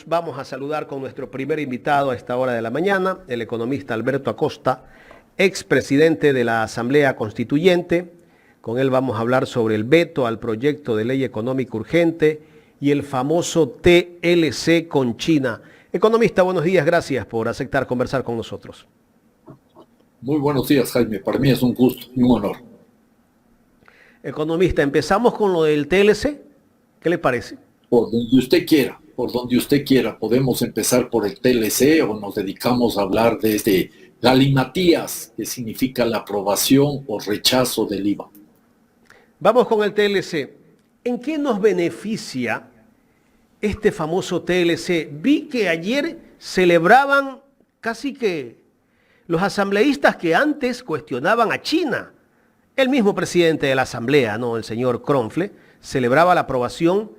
vamos a saludar con nuestro primer invitado a esta hora de la mañana, el economista Alberto Acosta, expresidente de la Asamblea Constituyente. Con él vamos a hablar sobre el veto al proyecto de ley económica urgente y el famoso TLC con China. Economista, buenos días, gracias por aceptar conversar con nosotros. Muy buenos días, Jaime. Para mí es un gusto y un honor. Economista, empezamos con lo del TLC. ¿Qué le parece? Por donde usted quiera. Podemos empezar por el TLC o nos dedicamos a hablar desde galimatías, que significa la aprobación o rechazo del IVA. Vamos con el TLC. ¿En qué nos beneficia este famoso TLC? Vi que ayer celebraban casi que los asambleístas que antes cuestionaban a China. El mismo presidente de la Asamblea, ¿no? El señor Kronfle, celebraba la aprobación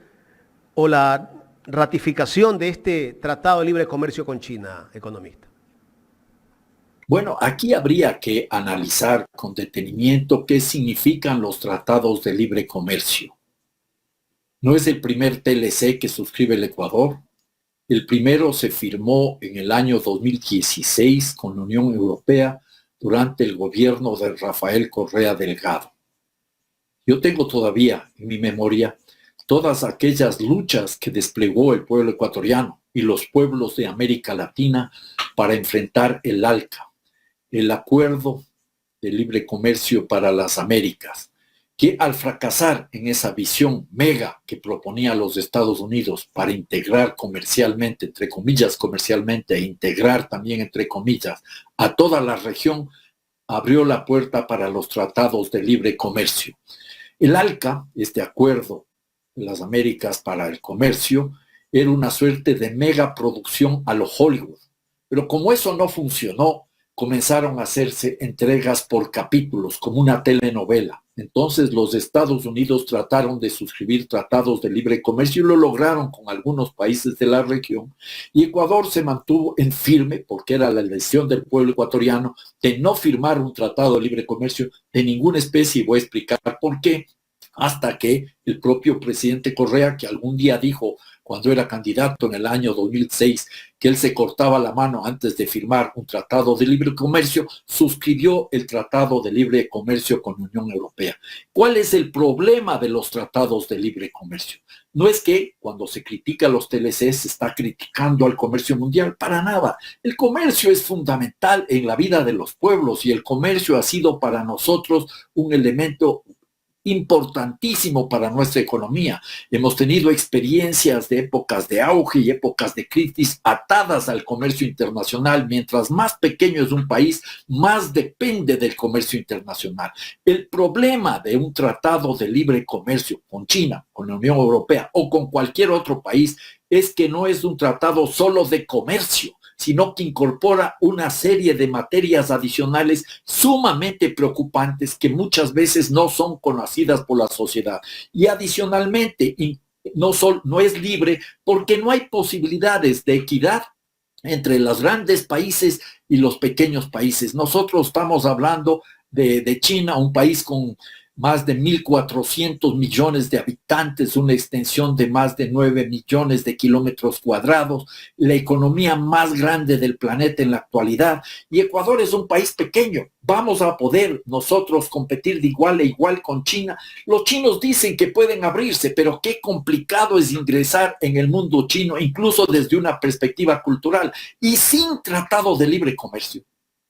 o la ratificación de este Tratado de Libre Comercio con China, economista. Bueno, aquí habría que analizar con detenimiento qué significan los tratados de libre comercio. No es el primer TLC que suscribe el Ecuador. El primero se firmó en el año 2016 con la Unión Europea durante el gobierno de Rafael Correa Delgado. Yo tengo todavía en mi memoria todas aquellas luchas que desplegó el pueblo ecuatoriano y los pueblos de América Latina para enfrentar el ALCA, el Acuerdo de Libre Comercio para las Américas, que al fracasar en esa visión mega que proponía los Estados Unidos para integrar comercialmente, entre comillas comercialmente, e integrar también entre comillas a toda la región, abrió la puerta para los tratados de libre comercio. El ALCA, este acuerdo de las Américas para el comercio, era una suerte de megaproducción a lo Hollywood. Pero como eso no funcionó, comenzaron a hacerse entregas por capítulos, como una telenovela. Entonces los Estados Unidos trataron de suscribir tratados de libre comercio y lo lograron con algunos países de la región. Y Ecuador se mantuvo en firme, porque era la elección del pueblo ecuatoriano, de no firmar un tratado de libre comercio de ninguna especie, y voy a explicar por qué. Hasta que el propio presidente Correa, que algún día dijo, cuando era candidato en el año 2006, que él se cortaba la mano antes de firmar un tratado de libre comercio, suscribió el tratado de libre comercio con la Unión Europea. ¿Cuál es el problema de los tratados de libre comercio? No es que cuando se critica a los TLC se está criticando al comercio mundial, para nada. El comercio es fundamental en la vida de los pueblos y el comercio ha sido para nosotros un elemento importantísimo para nuestra economía. Hemos tenido experiencias de épocas de auge y épocas de crisis atadas al comercio internacional. Mientras más pequeño es un país, más depende del comercio internacional. El problema de un tratado de libre comercio con China, con la Unión Europea o con cualquier otro país es que no es un tratado solo de comercio, sino que incorpora una serie de materias adicionales sumamente preocupantes que muchas veces no son conocidas por la sociedad. Y adicionalmente, no es libre porque no hay posibilidades de equidad entre los grandes países y los pequeños países. Nosotros estamos hablando de China, un país con más de 1.400 millones de habitantes, una extensión de más de 9 millones de kilómetros cuadrados, la economía más grande del planeta en la actualidad, y Ecuador es un país pequeño. ¿Vamos a poder nosotros competir de igual a igual con China? Los chinos dicen que pueden abrirse, pero qué complicado es ingresar en el mundo chino, incluso desde una perspectiva cultural, y sin tratado de libre comercio.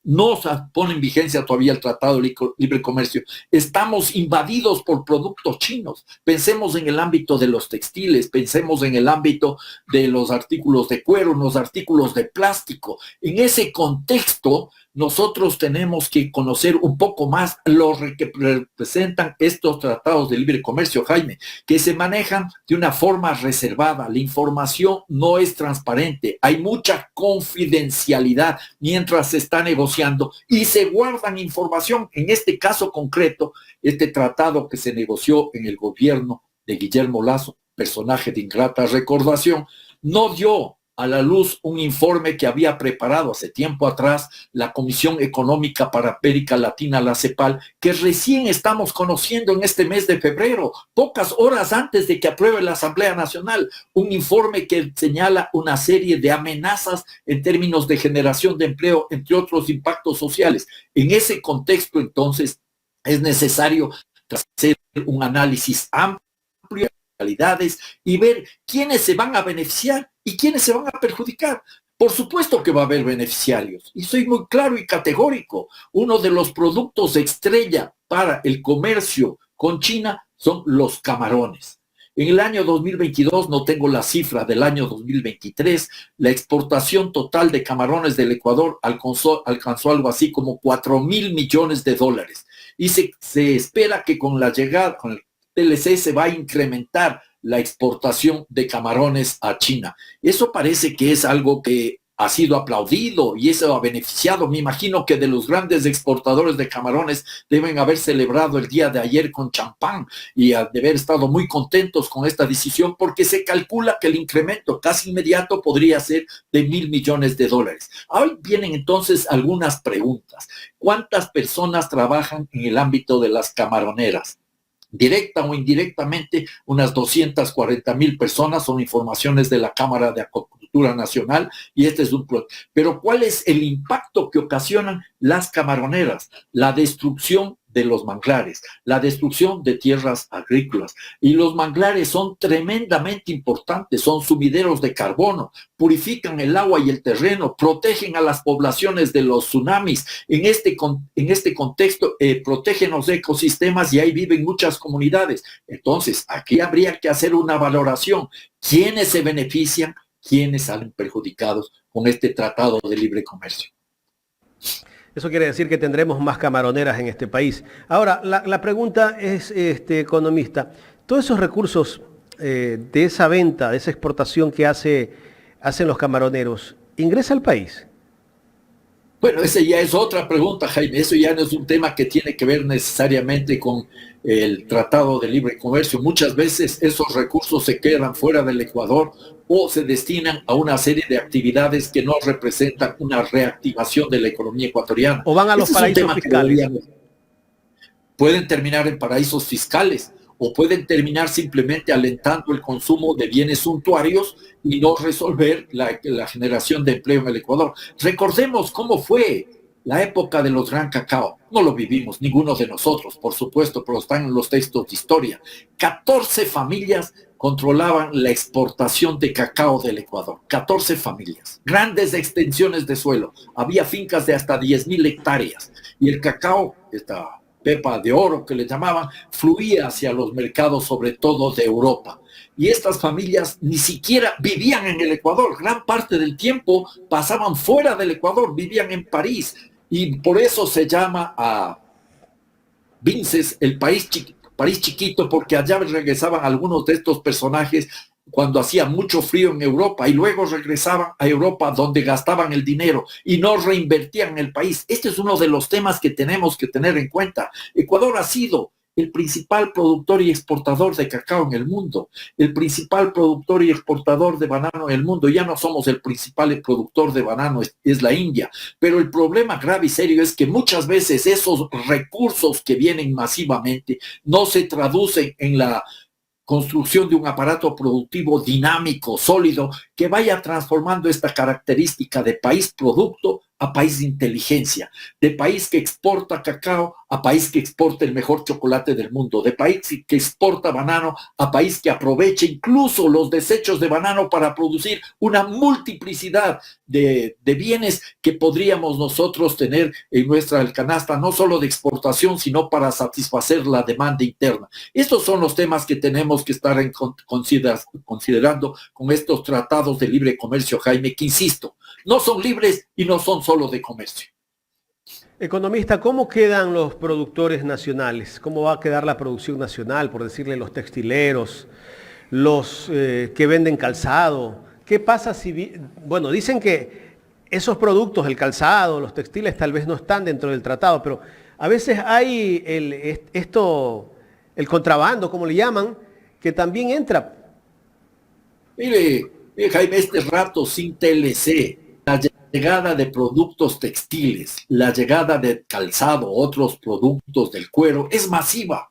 No se pone en vigencia todavía el Tratado de Libre Comercio. Estamos invadidos por productos chinos. Pensemos en el ámbito de los textiles, pensemos en el ámbito de los artículos de cuero, los artículos de plástico. En ese contexto, nosotros tenemos que conocer un poco más lo que representan estos tratados de libre comercio, Jaime, que se manejan de una forma reservada. La información no es transparente, hay mucha confidencialidad mientras se está negociando y se guardan información. En este caso concreto, este tratado que se negoció en el gobierno de Guillermo Lasso, personaje de ingrata recordación, no dio a la luz un informe que había preparado hace tiempo atrás la Comisión Económica para América Latina, la CEPAL, que recién estamos conociendo en este mes de febrero, pocas horas antes de que apruebe la Asamblea Nacional, un informe que señala una serie de amenazas en términos de generación de empleo, entre otros impactos sociales. En ese contexto, entonces, es necesario hacer un análisis amplio de realidades y ver quiénes se van a beneficiar y quiénes se van a perjudicar. Por supuesto que va a haber beneficiarios, y soy muy claro y categórico. Uno de los productos estrella para el comercio con China son los camarones. En el año 2022, no tengo la cifra del año 2023, la exportación total de camarones del Ecuador alcanzó algo así como 4.000 millones de dólares. Y se espera que con la llegada, con el TLC, se va a incrementar la exportación de camarones a China. Eso parece que es algo que ha sido aplaudido y eso ha beneficiado. Me imagino que de los grandes exportadores de camarones deben haber celebrado el día de ayer con champán y de haber estado muy contentos con esta decisión, porque se calcula que el incremento casi inmediato podría ser de 1.000 millones de dólares. Ahora vienen entonces algunas preguntas. ¿Cuántas personas trabajan en el ámbito de las camaroneras? Directa o indirectamente, unas 240,000 personas, son informaciones de la Cámara de Acuicultura Nacional, y este es un plot. Pero ¿cuál es el impacto que ocasionan las camaroneras? La destrucción de los manglares, la destrucción de tierras agrícolas. Y los manglares son tremendamente importantes, son sumideros de carbono, purifican el agua y el terreno, protegen a las poblaciones de los tsunamis. En este contexto, protegen los ecosistemas y ahí viven muchas comunidades. Entonces, aquí habría que hacer una valoración. ¿Quiénes se benefician? ¿Quiénes salen perjudicados con este tratado de libre comercio? Eso quiere decir que tendremos más camaroneras en este país. Ahora, la pregunta es, economista, todos esos recursos de esa venta, de esa exportación que hacen los camaroneros, ¿ingresa al país? Bueno, esa ya es otra pregunta, Jaime. Eso ya no es un tema que tiene que ver necesariamente con el Tratado de Libre Comercio. Muchas veces esos recursos se quedan fuera del Ecuador o se destinan a una serie de actividades que no representan una reactivación de la economía ecuatoriana. ¿O van a los paraísos fiscales? Pueden terminar en paraísos fiscales o pueden terminar simplemente alentando el consumo de bienes suntuarios y no resolver la generación de empleo en el Ecuador. Recordemos cómo fue la época de los Gran Cacao. No lo vivimos, ninguno de nosotros, por supuesto, pero están en los textos de historia. 14 familias controlaban la exportación de cacao del Ecuador. 14 familias. Grandes extensiones de suelo. Había fincas de hasta 10,000 hectáreas. Y el cacao, esta pepa de oro que le llamaban, fluía hacia los mercados, sobre todo de Europa. Y estas familias ni siquiera vivían en el Ecuador. Gran parte del tiempo pasaban fuera del Ecuador, vivían en París. Y por eso se llama a Vinces el país chiquito, porque allá regresaban algunos de estos personajes cuando hacía mucho frío en Europa y luego regresaban a Europa donde gastaban el dinero y no reinvertían en el país. Este es uno de los temas que tenemos que tener en cuenta. Ecuador ha sido el principal productor y exportador de cacao en el mundo, el principal productor y exportador de banano en el mundo. Ya no somos el principal productor de banano, es la India. Pero el problema grave y serio es que muchas veces esos recursos que vienen masivamente no se traducen en la construcción de un aparato productivo dinámico, sólido, que vaya transformando esta característica de país producto a país de inteligencia, de país que exporta cacao a país que exporta el mejor chocolate del mundo, de país que exporta banano a país que aproveche incluso los desechos de banano para producir una multiplicidad de bienes que podríamos nosotros tener en nuestra canasta, no solo de exportación, sino para satisfacer la demanda interna. Estos son los temas que tenemos que estar considerando con estos tratados de libre comercio, Jaime, que insisto, no son libres y no son solo de comercio. Economista, ¿cómo quedan los productores nacionales? ¿Cómo va a quedar la producción nacional, por decirle, los textileros, los que venden calzado? ¿Qué pasa si, bueno, dicen que esos productos, el calzado, los textiles, tal vez no están dentro del tratado, pero a veces hay el contrabando, como le llaman, que también entra? Mire, Jaime, este rato sin TLC, la llegada de productos textiles, la llegada de calzado, otros productos del cuero, es masiva.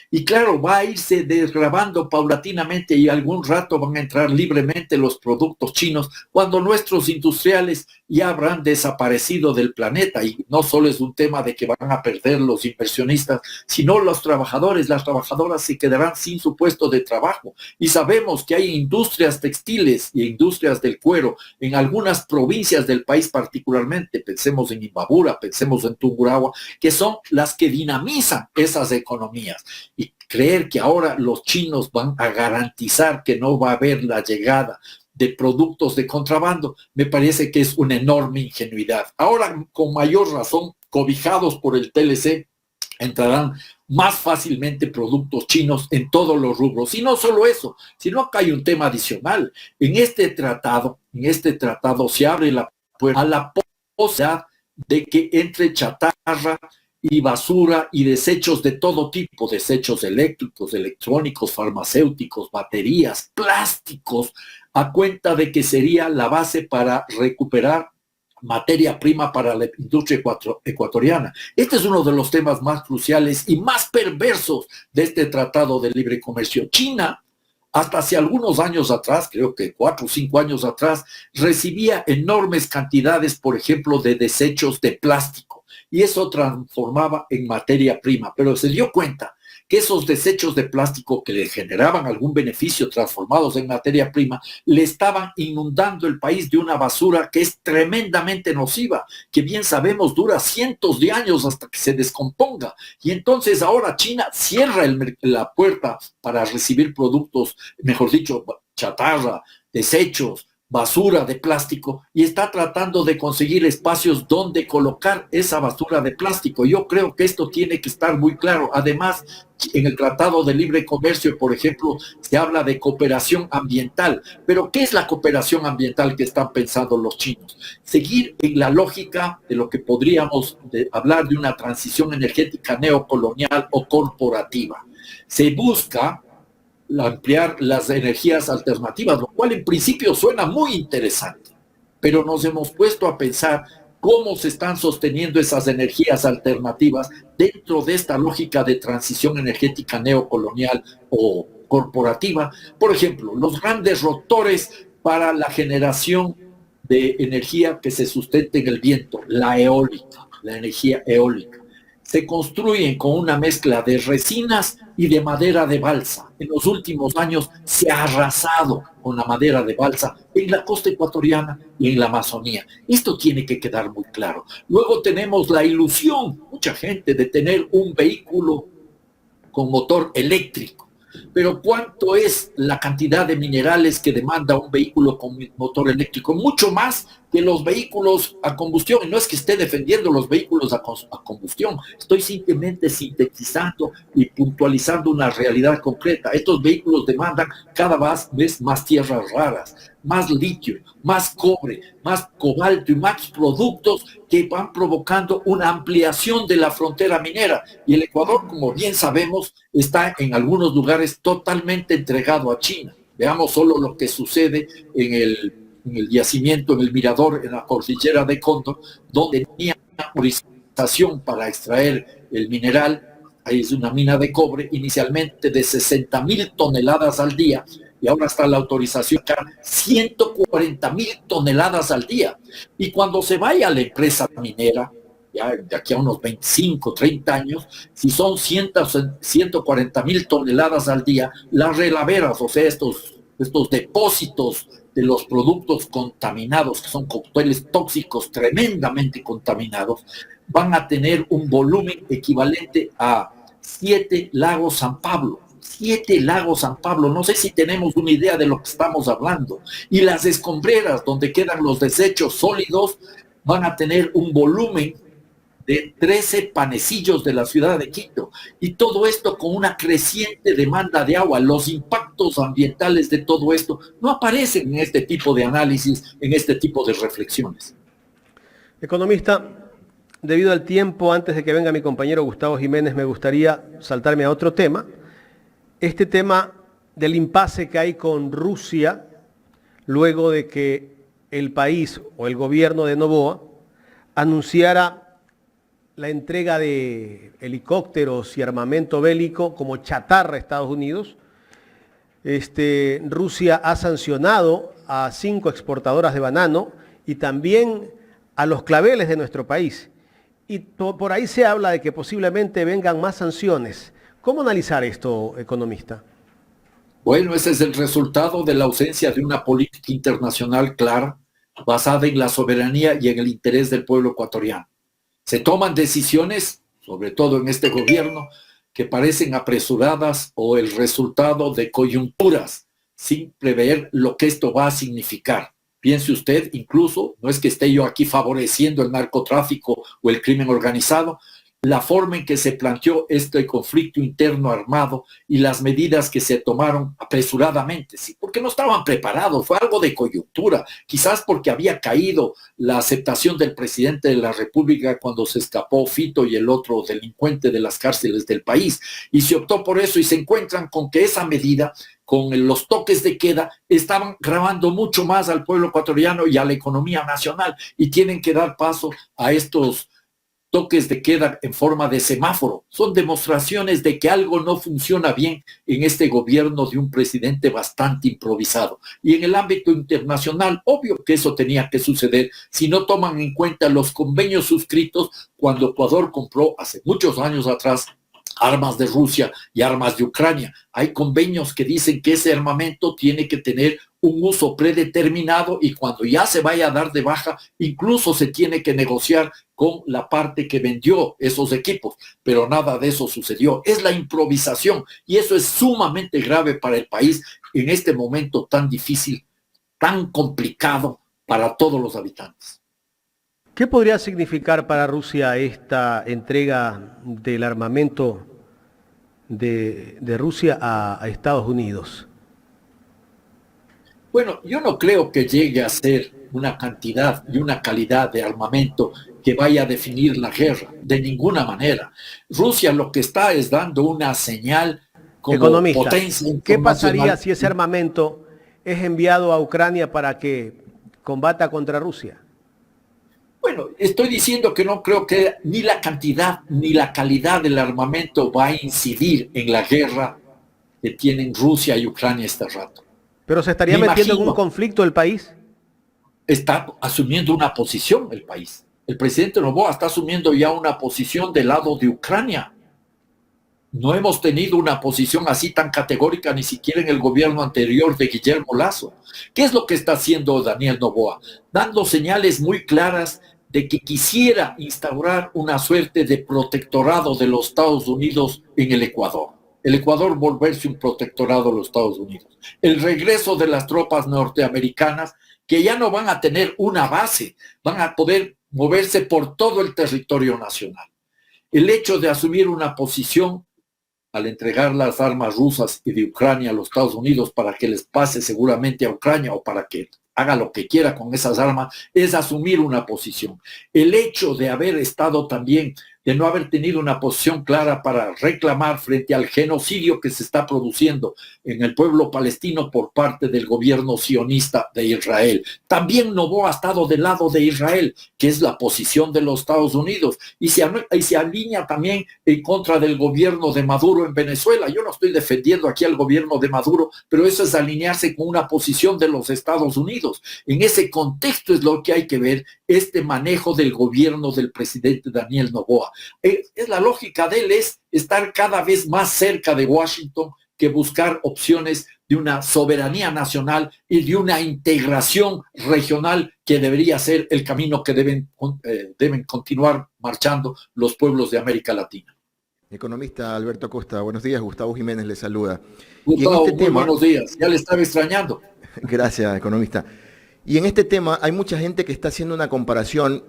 Y claro, va a irse desgravando paulatinamente y algún rato van a entrar libremente los productos chinos cuando nuestros industriales ya habrán desaparecido del planeta. Y no solo es un tema de que van a perder los inversionistas, sino los trabajadores, las trabajadoras se quedarán sin su puesto de trabajo. Y sabemos que hay industrias textiles y industrias del cuero en algunas provincias del país particularmente, pensemos en Imbabura, pensemos en Tungurahua, que son las que dinamizan esas economías. Y creer que ahora los chinos van a garantizar que no va a haber la llegada de productos de contrabando, me parece que es una enorme ingenuidad. Ahora, con mayor razón, cobijados por el TLC, entrarán más fácilmente productos chinos en todos los rubros. Y no solo eso, sino que hay un tema adicional. En este tratado se abre la puerta a la posibilidad de que entre chatarra y basura y desechos de todo tipo, desechos eléctricos, electrónicos, farmacéuticos, baterías, plásticos, a cuenta de que sería la base para recuperar materia prima para la industria ecuatoriana. Este es uno de los temas más cruciales y más perversos de este Tratado de Libre Comercio. China, hasta hace algunos años atrás, creo que 4 o 5 años atrás, recibía enormes cantidades, por ejemplo, de desechos de plástico, y eso transformaba en materia prima, pero se dio cuenta que esos desechos de plástico que le generaban algún beneficio transformados en materia prima, le estaban inundando el país de una basura que es tremendamente nociva, que bien sabemos dura cientos de años hasta que se descomponga. Y entonces ahora China cierra la puerta para recibir productos, mejor dicho, chatarra, desechos, basura de plástico, y está tratando de conseguir espacios donde colocar esa basura de plástico. Yo creo que esto tiene que estar muy claro. Además, en el Tratado de Libre Comercio, por ejemplo, se habla de cooperación ambiental. Pero ¿qué es la cooperación ambiental que están pensando los chinos? Seguir en la lógica de lo que podríamos hablar de una transición energética neocolonial o corporativa. Se busca ampliar las energías alternativas, lo cual en principio suena muy interesante, pero nos hemos puesto a pensar cómo se están sosteniendo esas energías alternativas dentro de esta lógica de transición energética neocolonial o corporativa. Por ejemplo, los grandes rotores para la generación de energía que se sustente en el viento, la eólica, la energía eólica, se construyen con una mezcla de resinas y de madera de balsa. En los últimos años se ha arrasado con la madera de balsa en la costa ecuatoriana y en la Amazonía. Esto tiene que quedar muy claro. Luego tenemos la ilusión, mucha gente, de tener un vehículo con motor eléctrico. Pero ¿cuánto es la cantidad de minerales que demanda un vehículo con motor eléctrico? Mucho más que los vehículos a combustión. Y no es que esté defendiendo los vehículos a combustión, estoy simplemente sintetizando y puntualizando una realidad concreta. Estos vehículos demandan cada vez más tierras raras, más litio, más cobre, más cobalto y más productos que van provocando una ampliación de la frontera minera. Y el Ecuador, como bien sabemos, está en algunos lugares totalmente entregado a China. Veamos solo lo que sucede en el yacimiento, en el Mirador, en la cordillera de Cóndor, donde tenía autorización para extraer el mineral. Ahí es una mina de cobre, inicialmente de 60,000 toneladas al día, y ahora está la autorización para 140,000 toneladas al día. Y cuando se vaya a la empresa minera, ya de aquí a unos 25, 30 años, si son 140,000 toneladas al día, las relaveras, o sea, estos depósitos de los productos contaminados, que son cócteles tóxicos tremendamente contaminados, van a tener un volumen equivalente a 7 lagos San Pablo. 7 lagos San Pablo, no sé si tenemos una idea de lo que estamos hablando. Y las escombreras, donde quedan los desechos sólidos, van a tener un volumen de 13 panecillos de la ciudad de Quito. Y todo esto con una creciente demanda de agua. Los impactos ambientales de todo esto no aparecen en este tipo de análisis, en este tipo de reflexiones. Economista, debido al tiempo, antes de que venga mi compañero Gustavo Jiménez, me gustaría saltarme a otro tema. Este tema del impasse que hay con Rusia, luego de que el país o el gobierno de Noboa anunciara la entrega de helicópteros y armamento bélico como chatarra a Estados Unidos. Rusia ha sancionado a 5 exportadoras de banano y también a los claveles de nuestro país. Y por ahí se habla de que posiblemente vengan más sanciones. ¿Cómo analizar esto, economista? Bueno, ese es el resultado de la ausencia de una política internacional clara, basada en la soberanía y en el interés del pueblo ecuatoriano. Se toman decisiones, sobre todo en este gobierno, que parecen apresuradas o el resultado de coyunturas, sin prever lo que esto va a significar. Piense usted, incluso, no es que esté yo aquí favoreciendo el narcotráfico o el crimen organizado, la forma en que se planteó este conflicto interno armado y las medidas que se tomaron apresuradamente, sí, porque no estaban preparados, fue algo de coyuntura, quizás porque había caído la aceptación del presidente de la República cuando se escapó Fito y el otro delincuente de las cárceles del país, y se optó por eso y se encuentran con que esa medida, con los toques de queda, estaban grabando mucho más al pueblo ecuatoriano y a la economía nacional, y tienen que dar paso a estos toques de queda en forma de semáforo. Son demostraciones de que algo no funciona bien en este gobierno de un presidente bastante improvisado. Y en el ámbito internacional, obvio que eso tenía que suceder si no toman en cuenta los convenios suscritos cuando Ecuador compró hace muchos años atrás armas de Rusia y armas de Ucrania. Hay convenios que dicen que ese armamento tiene que tener un uso predeterminado y cuando ya se vaya a dar de baja, incluso se tiene que negociar con la parte que vendió esos equipos, pero nada de eso sucedió. Es la improvisación y eso es sumamente grave para el país en este momento tan difícil, tan complicado para todos los habitantes. ¿Qué podría significar para Rusia esta entrega del armamento de Rusia a Estados Unidos? Bueno, yo no creo que llegue a ser una cantidad y una calidad de armamento que vaya a definir la guerra, de ninguna manera. Rusia lo que está es dando una señal como Economista, potencia internacional. ¿qué pasaría si ese armamento es enviado a Ucrania para que combata contra Rusia? Bueno, estoy diciendo que no creo que ni la cantidad ni la calidad del armamento va a incidir en la guerra que tienen Rusia y Ucrania este rato. ¿Pero se estaría metiendo en un conflicto el país? Está asumiendo una posición el país. El presidente Noboa está asumiendo ya una posición del lado de Ucrania. No hemos tenido una posición así tan categórica ni siquiera en el gobierno anterior de Guillermo Lasso. ¿Qué es lo que está haciendo Daniel Noboa? Dando señales muy claras de que quisiera instaurar una suerte de protectorado de los Estados Unidos en el Ecuador. El Ecuador volverse un protectorado de los Estados Unidos. El regreso de las tropas norteamericanas que ya no van a tener una base, van a poder moverse por todo el territorio nacional. El hecho de asumir una posición al entregar las armas rusas y de Ucrania a los Estados Unidos para que les pase seguramente a Ucrania o para que haga lo que quiera con esas armas, es asumir una posición. El hecho de haber estado también, de no haber tenido una posición clara para reclamar frente al genocidio que se está produciendo en el pueblo palestino por parte del gobierno sionista de Israel. También Noboa ha estado del lado de Israel, que es la posición de los Estados Unidos, y se alinea también en contra del gobierno de Maduro en Venezuela. Yo no estoy defendiendo aquí al gobierno de Maduro, pero eso es alinearse con una posición de los Estados Unidos. En ese contexto es lo que hay que ver este manejo del gobierno del presidente Daniel Noboa. Es la lógica de él es estar cada vez más cerca de Washington que buscar opciones de una soberanía nacional y de una integración regional que debería ser el camino que deben continuar marchando los pueblos de América Latina. Economista Alberto Acosta, buenos días. Gustavo Jiménez le saluda. Gustavo, muy buenos días. Ya le estaba extrañando. Gracias, economista. Y en este tema hay mucha gente que está haciendo una comparación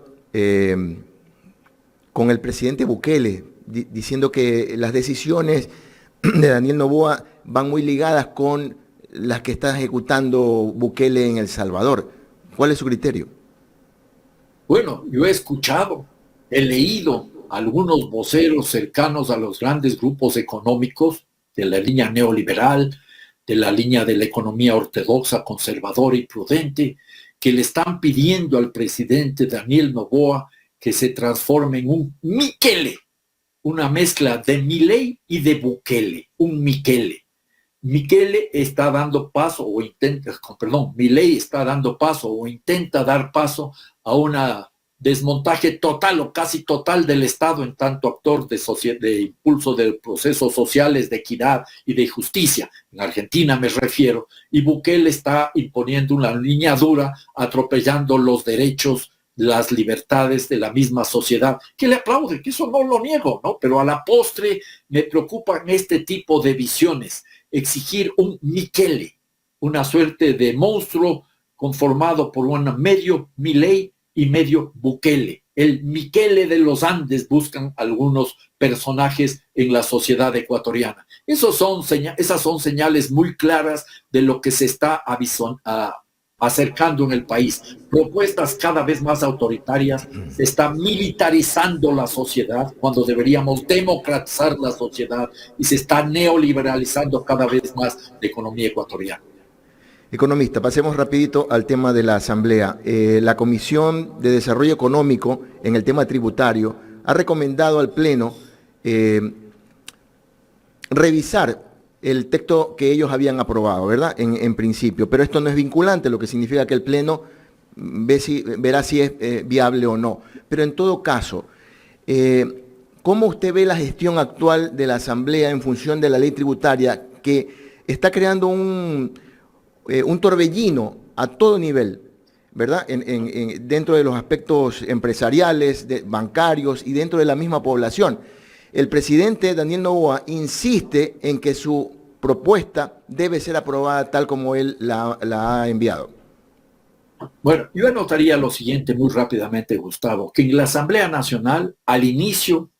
con el presidente Bukele, diciendo que las decisiones de Daniel Noboa van muy ligadas con las que está ejecutando Bukele en El Salvador. ¿Cuál es su criterio? Bueno, yo he escuchado, he leído algunos voceros cercanos a los grandes grupos económicos de la línea neoliberal, de la línea de la economía ortodoxa, conservadora y prudente, que le están pidiendo al presidente Daniel Noboa que se transforme en un Mikele, una mezcla de Milei y de Bukele, un Mikele. Milei está dando paso o intenta dar paso a una desmontaje total o casi total del Estado en tanto actor de impulso de procesos sociales, de equidad y de justicia. En Argentina me refiero, y Bukele está imponiendo una línea dura, atropellando los derechos, las libertades de la misma sociedad, que le aplaude, que eso no lo niego, ¿no? Pero a la postre me preocupan este tipo de visiones, exigir un Mikele, una suerte de monstruo conformado por un medio Milei y medio Bukele. El Mikele de los Andes buscan algunos personajes en la sociedad ecuatoriana. Esas son señales muy claras de lo que se está acercando en el país. Propuestas cada vez más autoritarias, se está militarizando la sociedad cuando deberíamos democratizar la sociedad y se está neoliberalizando cada vez más la economía ecuatoriana. Economista, pasemos rapidito al tema de la Asamblea. La Comisión de Desarrollo Económico en el tema tributario ha recomendado al Pleno revisar el texto que ellos habían aprobado, ¿verdad? En principio, pero esto no es vinculante, lo que significa que el Pleno verá si es viable o no. Pero en todo caso, ¿cómo usted ve la gestión actual de la Asamblea en función de la ley tributaria que está creando un torbellino a todo nivel, ¿verdad? Dentro de los aspectos empresariales, bancarios y dentro de la misma población? El presidente Daniel Noboa insiste en que su propuesta debe ser aprobada tal como él la ha enviado. Bueno, yo anotaría lo siguiente muy rápidamente, Gustavo, que en la Asamblea Nacional, al inicio,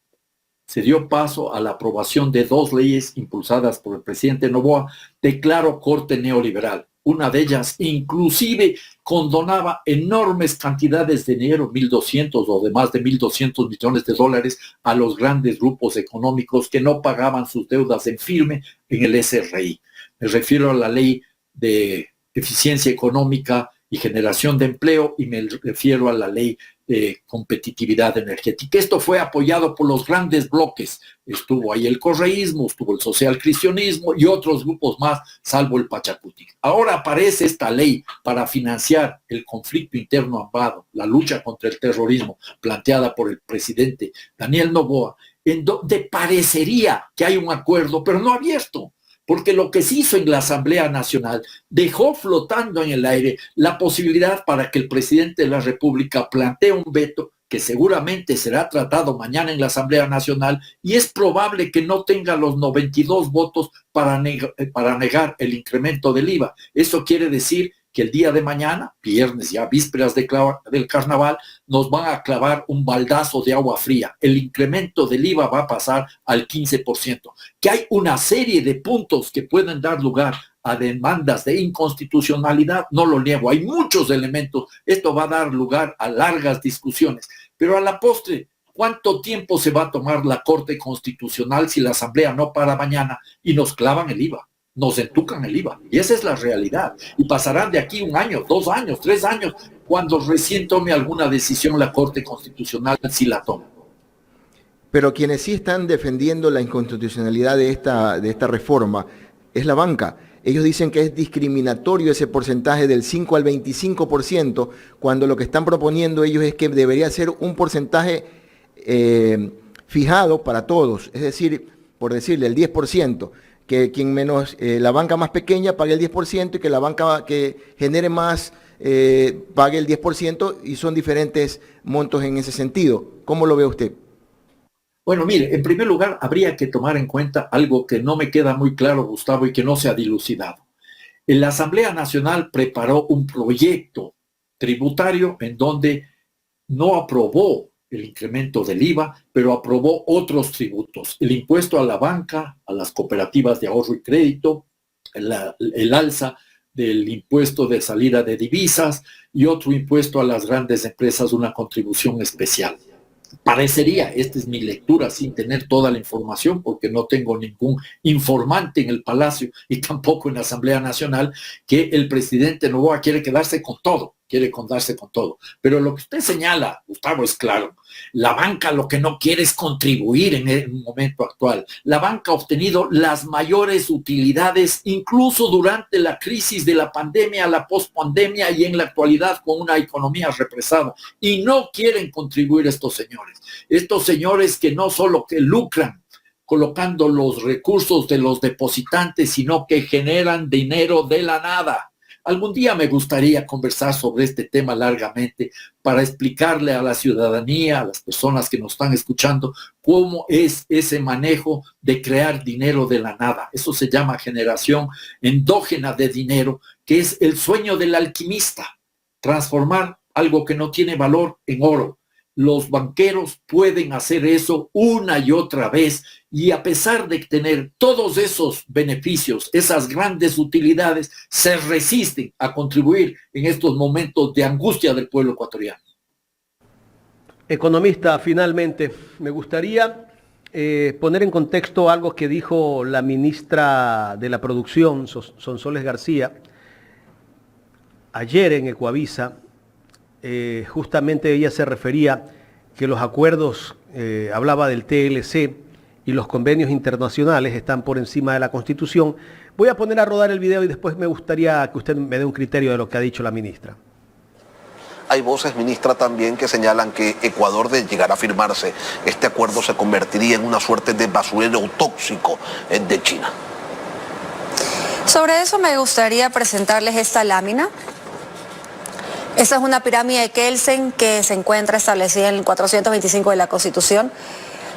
se dio paso a la aprobación de 2 leyes impulsadas por el presidente Noboa de claro corte neoliberal. Una de ellas inclusive condonaba enormes cantidades de dinero, 1.200 o de más de 1.200 millones de dólares, a los grandes grupos económicos que no pagaban sus deudas en firme en el SRI. Me refiero a la ley de eficiencia económica y generación de empleo y me refiero a la ley de competitividad energética. Esto fue apoyado por los grandes bloques. Estuvo ahí el correísmo, estuvo el socialcristianismo y otros grupos más, salvo el Pachacuti. Ahora aparece esta ley para financiar el conflicto interno armado, la lucha contra el terrorismo, planteada por el presidente Daniel Noboa, en donde parecería que hay un acuerdo, pero no abierto. Porque lo que se hizo en la Asamblea Nacional dejó flotando en el aire la posibilidad para que el presidente de la República plantee un veto que seguramente será tratado mañana en la Asamblea Nacional y es probable que no tenga los 92 votos para negar el incremento del IVA. Eso quiere decir que el día de mañana, viernes ya, vísperas del carnaval, nos van a clavar un baldazo de agua fría. El incremento del IVA va a pasar al 15%. Que hay una serie de puntos que pueden dar lugar a demandas de inconstitucionalidad, no lo niego, hay muchos elementos. Esto va a dar lugar a largas discusiones. Pero a la postre, ¿cuánto tiempo se va a tomar la Corte Constitucional si la Asamblea no para mañana y nos clavan el IVA? Nos entucan el IVA, y esa es la realidad, y pasarán de aquí 1 año, 2 años, 3 años, cuando recién tome alguna decisión la Corte Constitucional, si la toma. Pero quienes sí están defendiendo la inconstitucionalidad de esta reforma es la banca. Ellos dicen que es discriminatorio ese porcentaje del 5 al 25%, cuando lo que están proponiendo ellos es que debería ser un porcentaje fijado para todos, es decir, por decirle, el 10%. Que quien menos, la banca más pequeña pague el 10% y que la banca que genere más pague el 10%, y son diferentes montos en ese sentido. ¿Cómo lo ve usted? Bueno, mire, en primer lugar habría que tomar en cuenta algo que no me queda muy claro, Gustavo, y que no se ha dilucidado. La Asamblea Nacional preparó un proyecto tributario en donde no aprobó el incremento del IVA, pero aprobó otros tributos, el impuesto a la banca, a las cooperativas de ahorro y crédito, el alza del impuesto de salida de divisas y otro impuesto a las grandes empresas, una contribución especial. parecería, esta es mi lectura sin tener toda la información, porque no tengo ningún informante en el Palacio y tampoco en la Asamblea Nacional, que el presidente Noboa quiere quedarse con todo, quiere quedarse con todo. Pero lo que usted señala, Gustavo, es claro. La banca lo que no quiere es contribuir en el momento actual. La banca ha obtenido las mayores utilidades, incluso durante la crisis de la pandemia, la pospandemia y en la actualidad con una economía represada. Y no quieren contribuir estos señores. Estos señores que no solo que lucran colocando los recursos de los depositantes, sino que generan dinero de la nada. Algún día me gustaría conversar sobre este tema largamente para explicarle a la ciudadanía, a las personas que nos están escuchando, cómo es ese manejo de crear dinero de la nada. Eso se llama generación endógena de dinero, que es el sueño del alquimista, transformar algo que no tiene valor en oro. Los banqueros pueden hacer eso una y otra vez y a pesar de tener todos esos beneficios, esas grandes utilidades, se resisten a contribuir en estos momentos de angustia del pueblo ecuatoriano. Economista, finalmente, me gustaría poner en contexto algo que dijo la ministra de la Producción, Sonsoles García, ayer en Ecuavisa. Justamente ella se refería que los acuerdos, hablaba del TLC y los convenios internacionales están por encima de la Constitución. Voy a poner a rodar el video y después me gustaría que usted me dé un criterio de lo que ha dicho la ministra. Hay voces, ministra, también que señalan que Ecuador, de llegar a firmarse este acuerdo, se convertiría en una suerte de basurero tóxico de China. Sobre eso me gustaría presentarles esta lámina. Esa es una pirámide de Kelsen que se encuentra establecida en el 425 de la Constitución,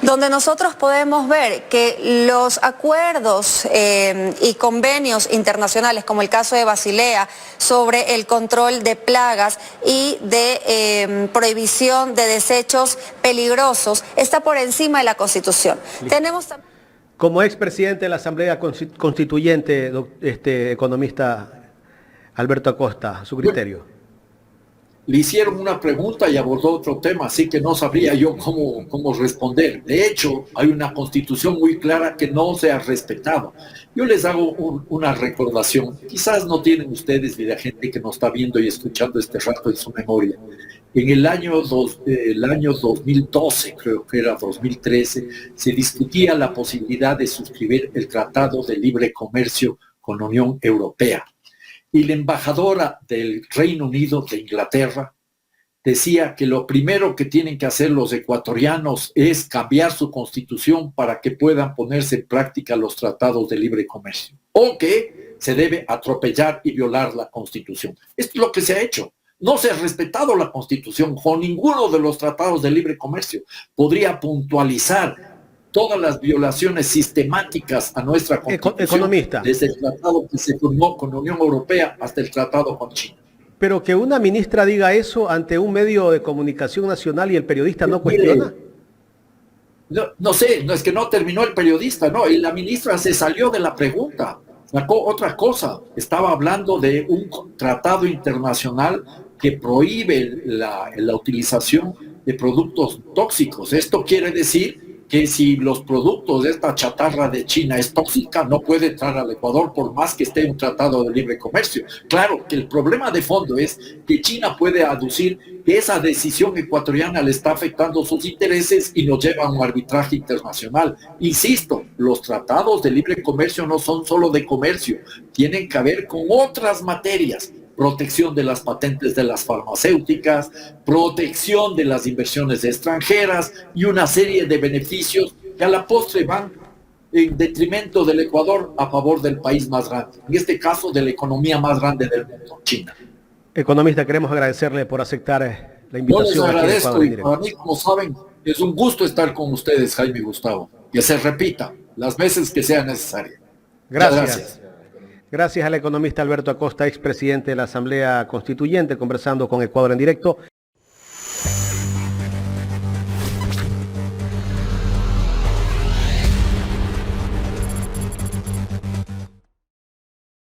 donde nosotros podemos ver que los acuerdos y convenios internacionales, como el caso de Basilea, sobre el control de plagas y de prohibición de desechos peligrosos, está por encima de la Constitución. Tenemos también... Como expresidente de la Asamblea Constituyente, economista Alberto Acosta, su criterio. Le hicieron una pregunta y abordó otro tema, así que no sabría yo cómo responder. De hecho, hay una constitución muy clara que no se ha respetado. Yo les hago una recordación. Quizás no tienen ustedes, ni la gente que nos está viendo y escuchando este rato en su memoria. En el año 2012, creo que era 2013, se discutía la posibilidad de suscribir el Tratado de Libre Comercio con la Unión Europea. Y la embajadora del Reino Unido, de Inglaterra, decía que lo primero que tienen que hacer los ecuatorianos es cambiar su constitución para que puedan ponerse en práctica los tratados de libre comercio, o que se debe atropellar y violar la constitución. Esto es lo que se ha hecho. No se ha respetado la constitución con ninguno de los tratados de libre comercio. Podría puntualizar todas las violaciones sistemáticas a nuestra Constitución, economista, desde el tratado que se firmó con la Unión Europea hasta el tratado con China. Pero que una ministra diga eso ante un medio de comunicación nacional y el periodista no cuestiona. No sé, no es que no terminó el periodista, no, y la ministra se salió de la pregunta, sacó otra cosa. Estaba hablando de un tratado internacional que prohíbe la utilización de productos tóxicos. Esto quiere decir que si los productos de esta chatarra de China es tóxica, no puede entrar al Ecuador por más que esté un tratado de libre comercio. Claro que el problema de fondo es que China puede aducir que esa decisión ecuatoriana le está afectando sus intereses y nos lleva a un arbitraje internacional. Insisto, los tratados de libre comercio no son solo de comercio, tienen que ver con otras materias. Protección de las patentes de las farmacéuticas, protección de las inversiones extranjeras y una serie de beneficios que a la postre van en detrimento del Ecuador a favor del país más grande, en este caso de la economía más grande del mundo, China. Economista, queremos agradecerle por aceptar la invitación. Yo les agradezco y para mí, como saben, es un gusto estar con ustedes, Jaime y Gustavo. Que se repita las veces que sea necesario. Gracias. Gracias al economista Alberto Acosta, expresidente de la Asamblea Constituyente, conversando con Ecuador en directo.